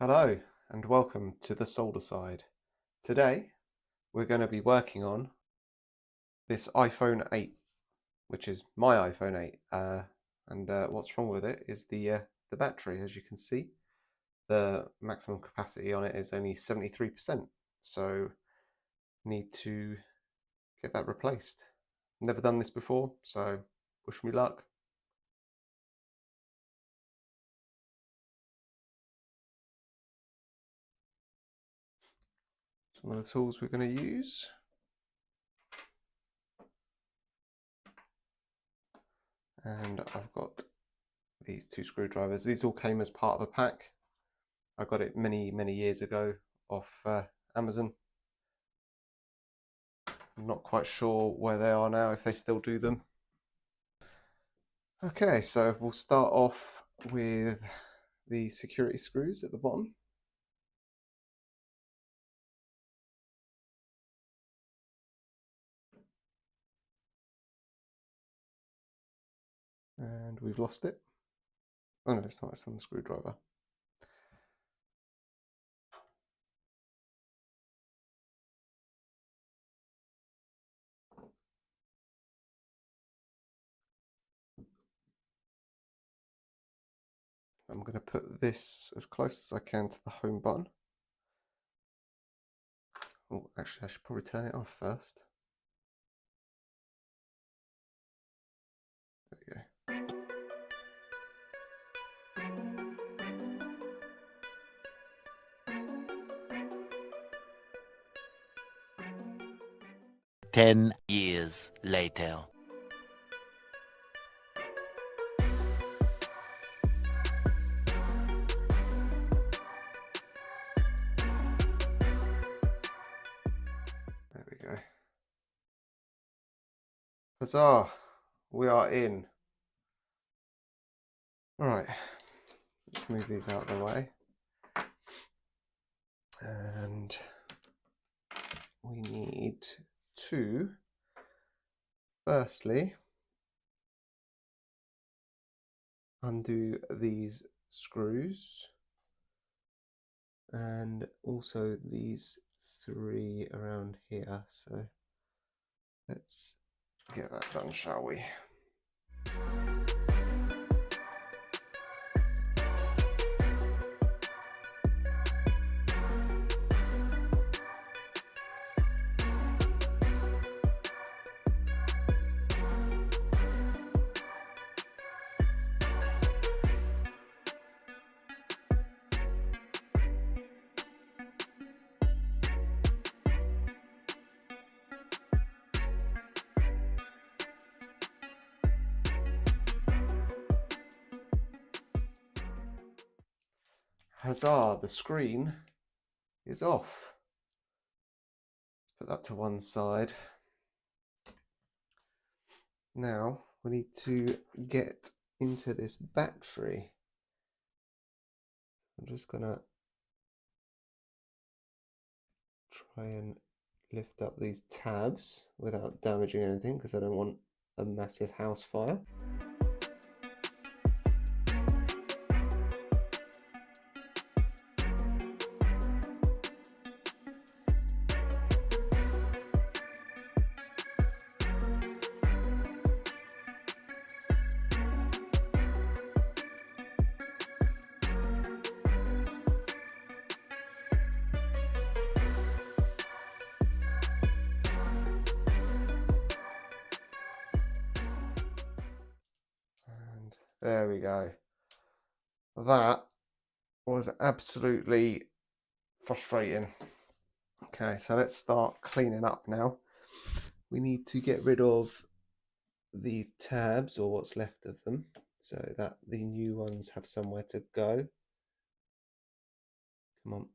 Hello and welcome to the Solder Side. Today we're going to be working on this iPhone 8, which is my iPhone 8. What's wrong with it is the battery. As you can see, the maximum capacity on it is only 73%. So need to get that replaced. Never done this before, so wish me luck. Some of the tools we're going to use. And I've got these two screwdrivers. These all came as part of a pack. I got it many years ago off Amazon. I'm not quite sure where they are now, if they still do them. Okay, so we'll start off with the security screws at the bottom. And we've lost it. Oh no, it's not, it's on the screwdriver. I'm going to put this as close as I can to the home button. Oh, actually I should probably turn it off first. There we go. 10 years later. There we go. Huzzah! We are in. Alright, let's move these out of the way. And we need to, firstly, undo these screws and also these three around here. So let's get that done, shall we? Huzzah, the screen is off. Let's put that to one side. Now we need to get into this battery. I'm just gonna try and lift up these tabs without damaging anything because I don't want a massive house fire. There we go. That was absolutely frustrating. Okay, so let's start cleaning up now. We need to get rid of these tabs, or what's left of them, so that the new ones have somewhere to go. Come on.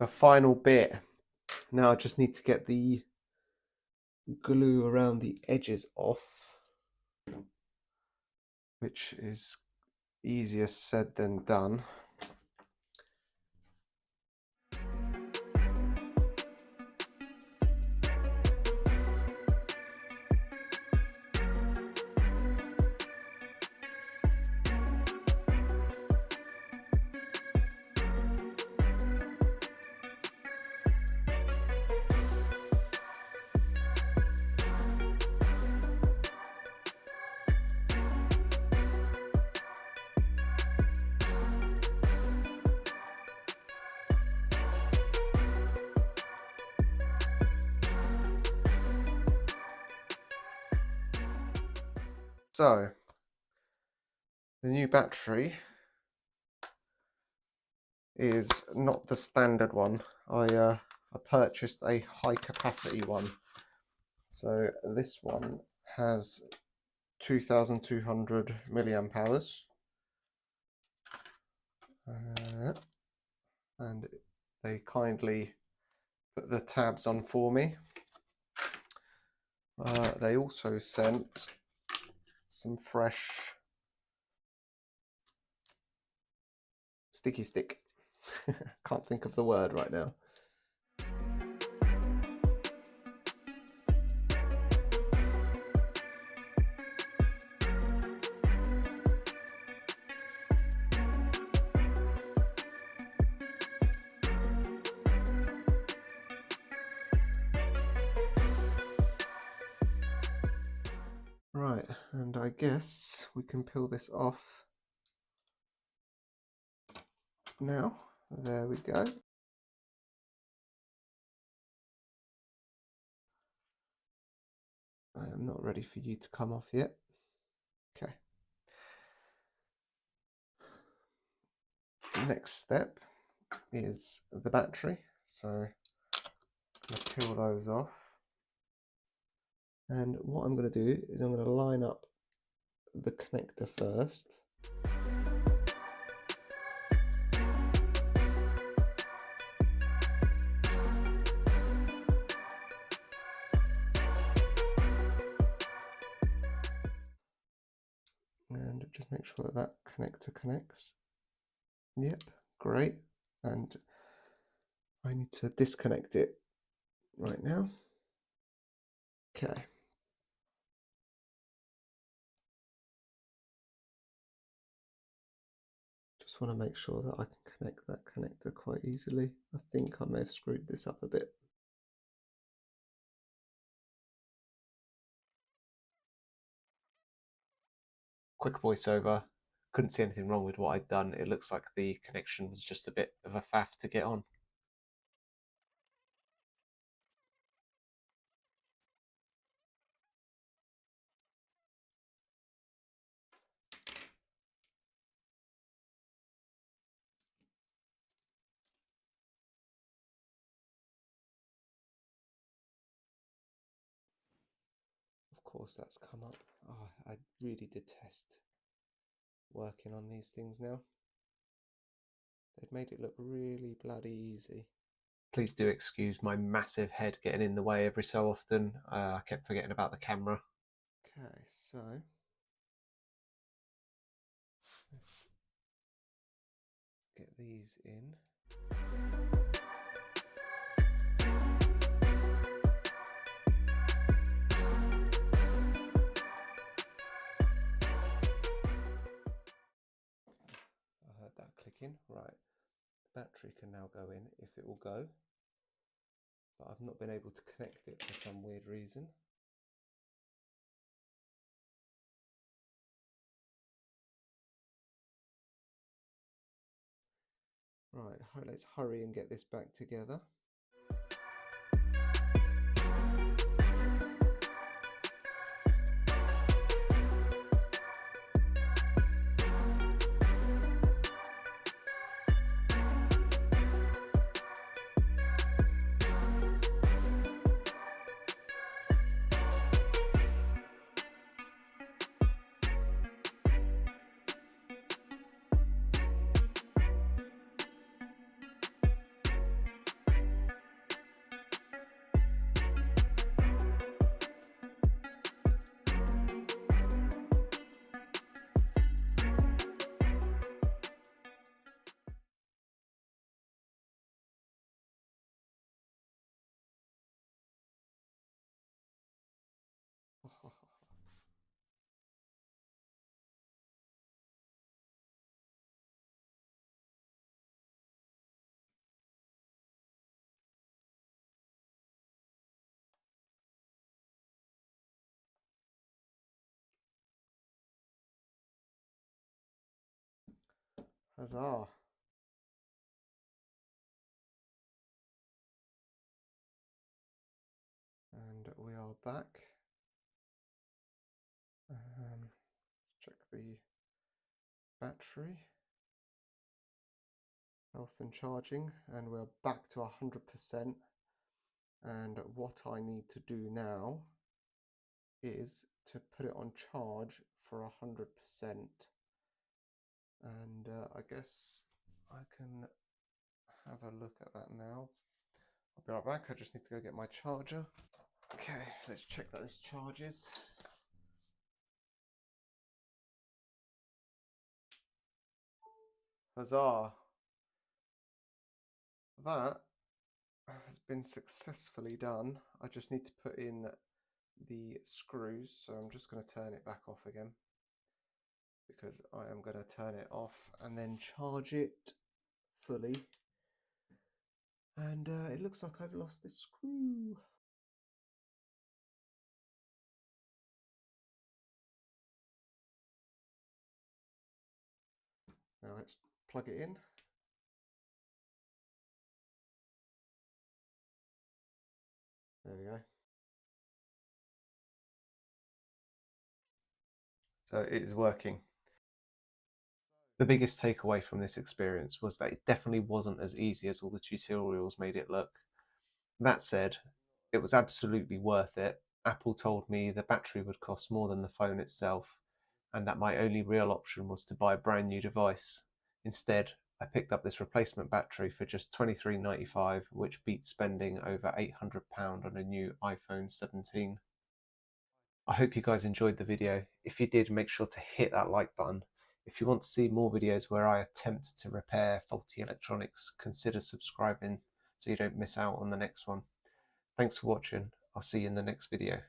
the final bit. Now I just need to get the glue around the edges off, which is easier said than done. So, the new battery is not the standard one. I purchased a high capacity one. So this one has 2,200 milliamp hours. And they kindly put the tabs on for me. They also sent some fresh sticky stick. Can't think of the word right now. Right, and I guess we can peel this off now. There we go. I am not ready for you to come off yet. Okay. The next step is the battery. So I'm going to peel those off. And what I'm going to do is I'm going to line up the connector first. And just make sure that that connector connects. Yep, great. And I need to disconnect it right now. Okay. Just want to make sure that I can connect that connector quite easily. I think I may have screwed this up a bit. Quick voiceover. Couldn't see anything wrong with what I'd done. It looks like the connection was just a bit of a faff to get on. Of course that's come up. Oh, I really detest working on these things now. They've made it look really bloody easy. Please do excuse my massive head getting in the way every so often. I kept forgetting about the camera. Okay, so let's get these in. I heard that clicking. Right, the battery can now go in if it will go, but I've not been able to connect it for some weird reason. Right, let's hurry and get this back together. Huzzah! And we are back. Let's check the battery, health and charging, and we're back to 100%. And what I need to do now is to put it on charge for 100%. And I guess I can have a look at that now. I'll be right back. I just need to go get my charger. Okay, let's check that this charges. Huzzah! That has been successfully done. I just need to put in the screws, so I'm just going to turn it back off again because I am going to turn it off and then charge it fully. And it looks like I've lost this screw. Now let's plug it in. There we go. So it is working. The biggest takeaway from this experience was that it definitely wasn't as easy as all the tutorials made it look. That said, it was absolutely worth it. Apple told me the battery would cost more than the phone itself, and that my only real option was to buy a brand new device. Instead, I picked up this replacement battery for just $23.95, which beat spending over £800 on a new iPhone 17. I hope you guys enjoyed the video. If you did, make sure to hit that like button. If you want to see more videos where I attempt to repair faulty electronics, consider subscribing so you don't miss out on the next one. Thanks for watching. I'll see you in the next video.